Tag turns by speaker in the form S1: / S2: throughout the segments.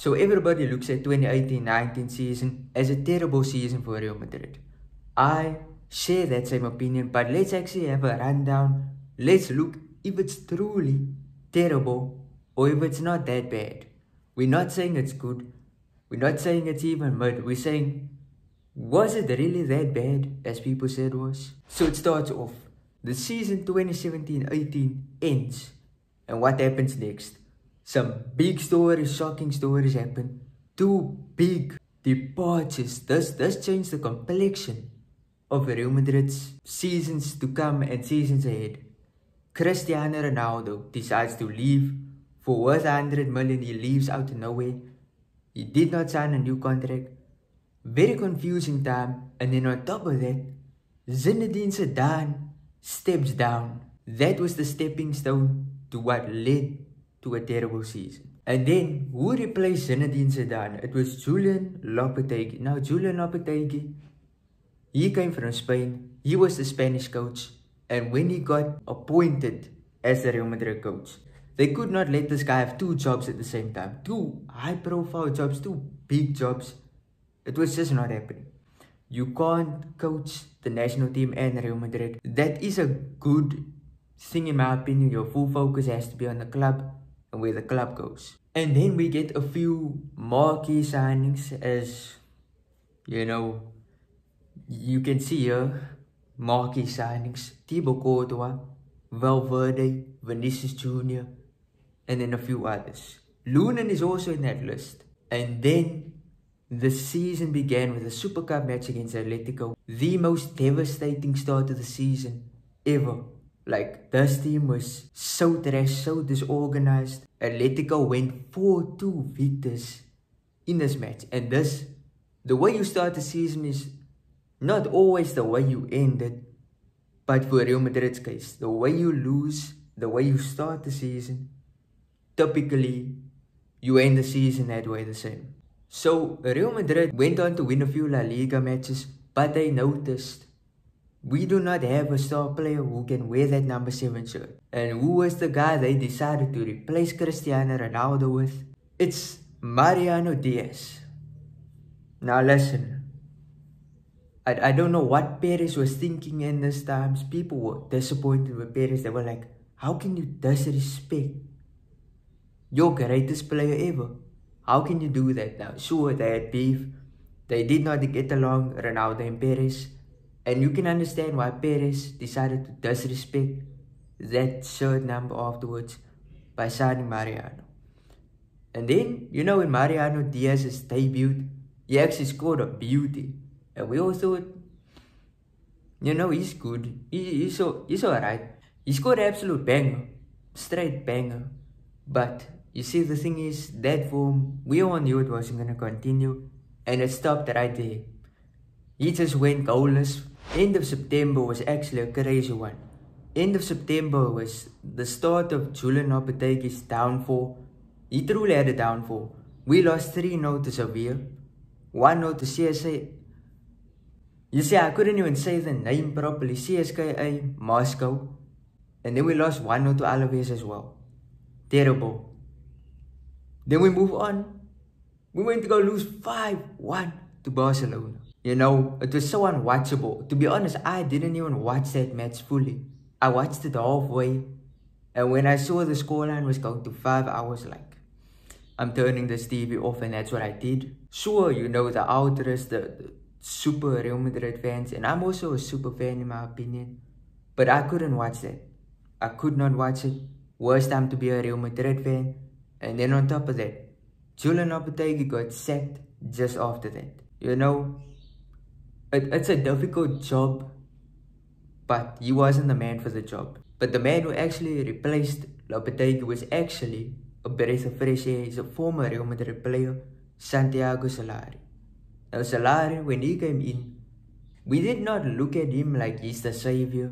S1: So everybody looks at 2018-19 season as a terrible season for Real Madrid. I share that same opinion, but let's actually have a rundown. Let's look if it's truly terrible or if it's not that bad. We're not saying it's good. We're not saying it's even mid. We're saying, was it really that bad as people said it was? So it starts off. The season 2017-18 ends. And what happens next? Some big stories, shocking stories happen. Two big departures. This changed the complexion of Real Madrid's seasons to come and seasons ahead. Cristiano Ronaldo decides to leave for worth 100 million. He leaves out of nowhere. He did not sign a new contract. Very confusing time. And then on top of that, Zinedine Zidane steps down. That was the stepping stone to what led to a terrible season. And then, who replaced Zinedine Zidane? It was Julian Lopetegui. Now, Julian Lopetegui, he came from Spain. He was the Spanish coach. And when he got appointed as the Real Madrid coach, they could not let this guy have two jobs at the same time. Two high-profile jobs, two big jobs. It was just not happening. You can't coach the national team and Real Madrid. That is a good thing in my opinion. Your full focus has to be on the club and where the club goes. And then we get a few marquee signings, as you know, you can see here, marquee signings. Thibaut Courtois, Valverde, Vinicius Jr., and then a few others. Lunin is also in that list. And then the season began with a Super Cup match against Atletico. The most devastating start of the season ever. Like, this team was so trash, so disorganized. Atletico went 4-2 victors in this match. And the way you start the season is not always the way you end it. But for Real Madrid's case, the way you lose, the way you start the season, typically you end the season that way the same. So Real Madrid went on to win a few La Liga matches, but they noticed we do not have a star player who can wear that number 7 shirt. And who was the guy they decided to replace Cristiano Ronaldo with? It's Mariano Diaz. Now listen, I don't know what Perez was thinking in these times. People were disappointed with Perez. They were like, how can you disrespect your greatest player ever? How can you do that now? Sure, they had beef. They did not get along, Ronaldo and Perez. And you can understand why Perez decided to disrespect that shirt number afterwards by signing Mariano. And then, you know, in Mariano Diaz's debut, he actually scored a beauty. And we all thought, you know, he's good. He's alright. He scored an absolute banger. Straight banger. But you see, the thing is, that form, we all knew it wasn't going to continue. And it stopped right there. He just went goalless. End of September was actually a crazy one. End of September was the start of Julian Lopetegui's downfall. He truly had a downfall. We lost 3-0 to Sevilla, 1-0 to CSA. You see, I couldn't even say the name properly. CSKA Moscow. And then we lost 1-0 to Alaves as well. Terrible. Then we move on. We went to go lose 5-1 to Barcelona. You know, it was so unwatchable. To be honest, I didn't even watch that match fully. I watched it halfway. And when I saw the scoreline was going to 5, I was like, I'm turning this TV off, and that's what I did. Sure, you know, the ultras, the super Real Madrid fans, and I'm also a super fan in my opinion. But I couldn't watch that. I could not watch it. Worst time to be a Real Madrid fan. And then on top of that, Julian Lopetegui got sacked just after that. You know, it's a difficult job, but he wasn't the man for the job. But the man who actually replaced Lopetegui was actually a breath of fresh air. He's a former Real Madrid player, Santiago Solari. Now Solari, when he came in, we did not look at him like he's the savior.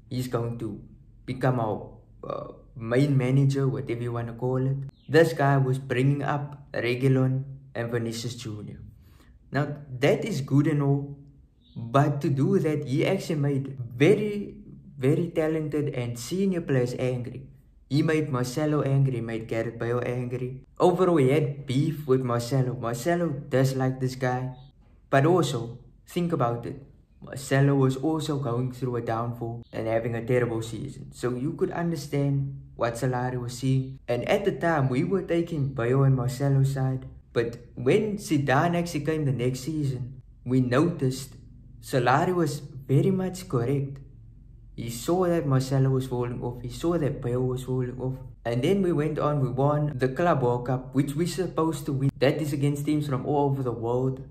S1: He's going to become our main manager, whatever you want to call it. This guy was bringing up Reguilon and Vinicius Jr. Now that is good and all, but to do that, he actually made very, very talented and senior players angry. He made Marcelo angry, made Gareth Bale angry. Overall, he had beef with Marcelo. Marcelo disliked this guy. But also, think about it. Marcelo was also going through a downfall and having a terrible season. So you could understand what Solari was seeing. And at the time, we were taking Bale and Marcelo's side. But when Zidane actually came the next season, we noticed Solari was very much correct. He saw that Marcelo was falling off. He saw that Bale was falling off. And then we went on, we won the Club World Cup, which we're supposed to win. That is against teams from all over the world.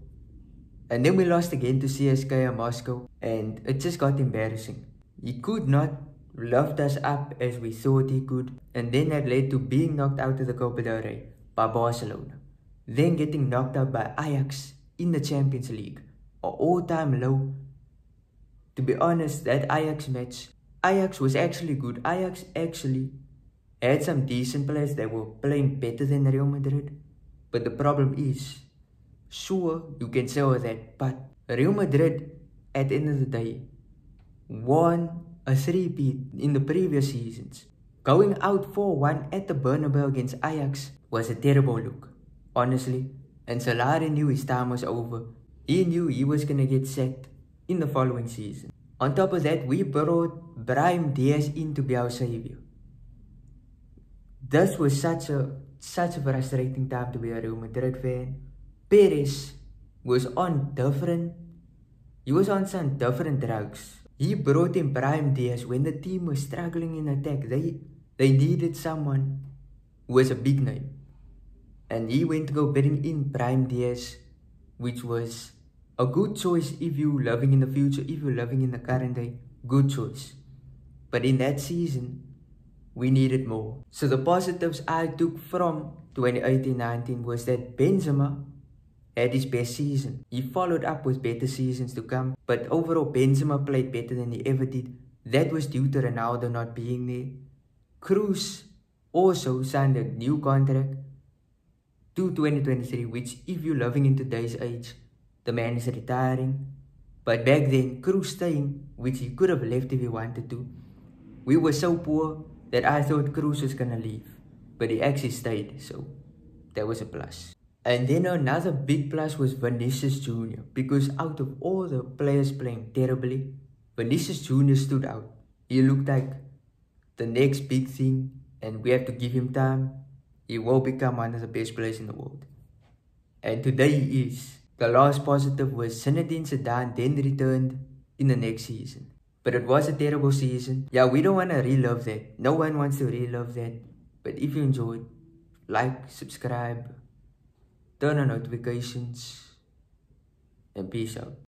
S1: And then we lost again to CSK and Moscow. And it just got embarrassing. He could not lift us up as we thought he could. And then that led to being knocked out of the Copa del Rey by Barcelona. Then getting knocked out by Ajax in the Champions League. An all-time low. To be honest, that Ajax match, Ajax was actually good. Ajax actually had some decent players that were playing better than Real Madrid. But the problem is, sure, you can say all that, but Real Madrid, at the end of the day, won a 3-peat in the previous seasons. Going out 4-1 at the Bernabeu against Ajax was a terrible look, honestly. And Solari knew his time was over. He knew he was gonna get sacked in the following season. On top of that, we brought Brahim Diaz in to be our savior. This was such a frustrating time to be a Real Madrid fan. Perez was on some different drugs. He brought in Brahim Diaz when the team was struggling in attack. They needed someone who was a big name. And he went to go bring in Brahim Diaz, which was a good choice if you're living in the future, if you're living in the current day, good choice. But in that season, we needed more. So the positives I took from 2018-19 was that Benzema had his best season. He followed up with better seasons to come, but overall Benzema played better than he ever did. That was due to Ronaldo not being there. Cruz also signed a new contract to 2023, which if you're living in today's age, the man is retiring. But back then, Cruz staying, which he could have left if he wanted to. We were so poor that I thought Cruz was gonna leave. But he actually stayed, so that was a plus. And then another big plus was Vinicius Jr. Because out of all the players playing terribly, Vinicius Jr. stood out. He looked like the next big thing, and we have to give him time. He will become one of the best players in the world. And today he is. The last positive was Zinedine Zidane then returned in the next season. But it was a terrible season. Yeah, we don't want to relive that. No one wants to relive that. But if you enjoyed, like, subscribe, turn on notifications, and peace out.